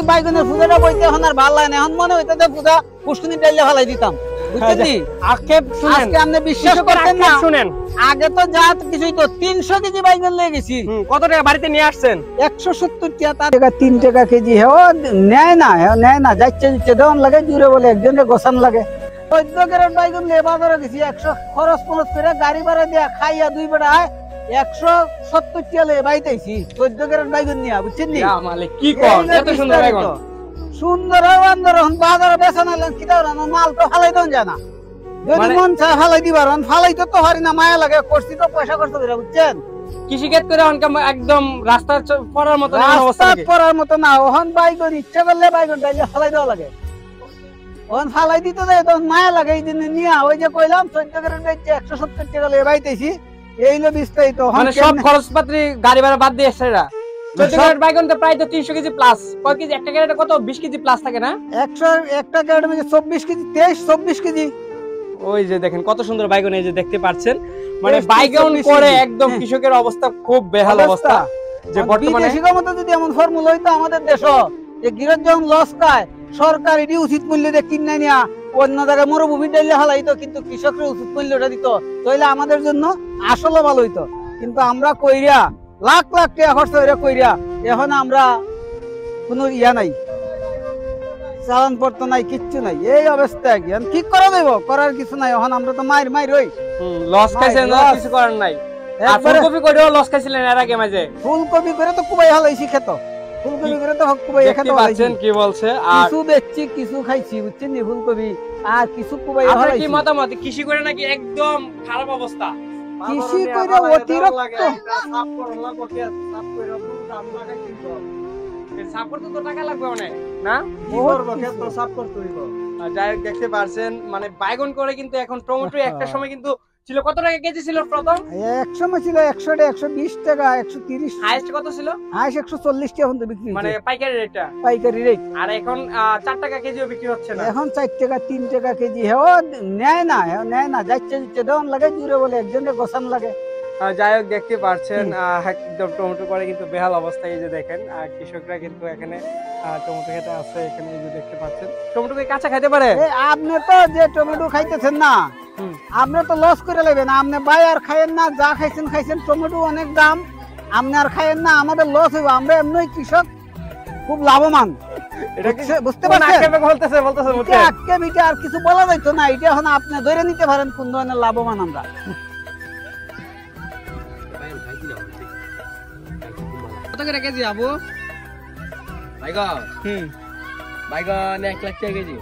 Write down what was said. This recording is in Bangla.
বাইগনের পূজাটা বইতে এখন আর ভালো লাগে না, এখন মনে হইতে পূজা পুষ্কুনি ডাইলে ফেলাই দিতাম। বিশ্বাস করতেন না, শুনেন আগে তো যা কিছুই তো 300 কেজি বাইগন লেগে গেছি। কত টাকা বাড়িতে নিয়ে আসছেন? 170 টাকা 3 টাকা কেজি। নেয় না যাচ্ছে দেওয়ান লাগে জুড়ে বলে একজনের গোসান লাগে। 14 ক্যারেট বাইগন নিয়ে বাজারে গেছি, 100 খরচ করে গাড়ি ভাড়া দিয়া খাইয়া 2 বেড়া 170 টাকা লেগে বাইতেছি 14 ক্যারেট বাইগন নিয়ে, বুঝছেন নি? কি এত সুন্দর বাইগন, সুন্দর বাজারে বেচা না কি মাল তো ফালাই দেন যায় না, যদি মন চায় ফালাই দিবার ফালাইতে তো হারি না, মায়া লাগে, করছি তো পয়সা খরচ করে, বুঝছেন? কৃষিক্ষেত করে একদম রাস্তা পড়ার মতো না, ওখান বাইগন ইচ্ছা করলে বাইগন ডাইলে ফালাই দেওয়া লাগে, ওখান ফালাই দিতে যায় তখন মায়া লাগে। এই জন্য নিয়ে ওই যে কইলাম 14 ক্যারেট 170 টাকা লেগে বাইতেছি, এই হলো বিস্তারিত। সব খরচপাতি গাড়ি ভাড়া বাদ দিয়ে এসেরা 14 ক্যারেট বাইগন তো প্রায় তো 300 কেজি প্লাস। কয় কেজি একটা ক্যারেটে? কত 20 কেজি প্লাস থাকে না? 101 ক্যারেট মানে 24 কেজি, 23-24 কেজি। ওই যে দেখেন কত সুন্দর বাইগন, এই যে দেখতে পাচ্ছেন, মানে বাইগন করে একদম কৃষকের অবস্থা খুব বেহাল অবস্থা। যে বর্তমানে বিদেশিদের মতো যদি এমন ফর্মুলা হইতো আমাদের দেশে, যে গিরত যখন লস খায় সরকার এটি উচিত মূল্য দিয়ে কিনে নিয়া অন্য জায়গায় মরুভূমি ডাইলে হালাইতো, কিন্তু কৃষকরা উচিত মূল্যটা দিত, তাইলে আমাদের জন্য আসলে ভালো হইতো। কিন্তু আমরা কইরা লাখ লাখ টাকা খরচ করে কইরা এখন আমরা কোনো ইয়া নাই, চালান পড়তো নাই, কিচ্ছু নাই, এই অবস্থা কি করা যাইব? করার কিছু নাই, এখন আমরা তো মাইর হই। লস খাইছেন, কিছু করার নাই। ফুলকপি করেও লস খাইছিলেন এর আগে মাঝে, ফুলকপি করে তো কুবাই হালাইছি খেত, ফুলকপি করে তো কুবাই খেত পাচ্ছেন কি বলছে, আর কিছু বেচছি কিছু খাইছি, বুঝছেন নি? ফুলকপি আর কিছু কুবাই হালাইছি। কি মতামত কৃষি করে নাকি একদম খারাপ অবস্থা? কৃষি করে অতিরিক্ত সাপোর্ট তো টাকা লাগবে অনেক না, কি করব ক্ষেত্র সাপোর্ট করিব। যাই দেখতে পারছেন মানে বাইগন করে কিন্তু এখন টমেটো একটা সময় কিন্তু ছিল কত টাকা কেজি ছিল? প্রথম এক সময় ছিল 100 টাকা, 120 টাকা, 130। হাইয়েস্ট কত ছিল? হাইয়েস্ট 140 টাকা পর্যন্ত বিক্রি, মানে পাইকারি রেটটা, পাইকারি রেট। আর এখন 4 টাকা কেজিও বিক্রি হচ্ছে না, এখন 4 টাকা 3 টাকা কেজি। নেয় না যাচ্ছে দেওয়ান লাগে জুড়ে বলে একজনের গোসান লাগে। যাই হোক দেখতে পাচ্ছেন একদম টমেটো করে কিন্তু বেহাল অবস্থা। এই যে দেখেন কৃষকরা কিন্তু এখানে টমেটো খেতে আসছে, এখানে এই যে দেখতে পাচ্ছেন টমেটোকে কাঁচা খাইতে পারে। আপনি তো যে টমেটো খাইতেছেন না, আপনি তো লস করে নেবেন, আপনি বাই আর খাইয়েন না, যা খাইছেন টমেটো অনেক দাম, আপনি আর খাইয়েন না, আমাদের লস হইব। আমরা এমনি কৃষক খুব লাভবান, বুঝতে পারছেন? আর কিছু বলা যাইতো না, এটা এখন আপনি ধরে নিতে পারেন কোন ধরনের লাভবান আমরা। কত করে কেজি আবু বাইগন? বাইগন 1 লাখ টাকা কেজি।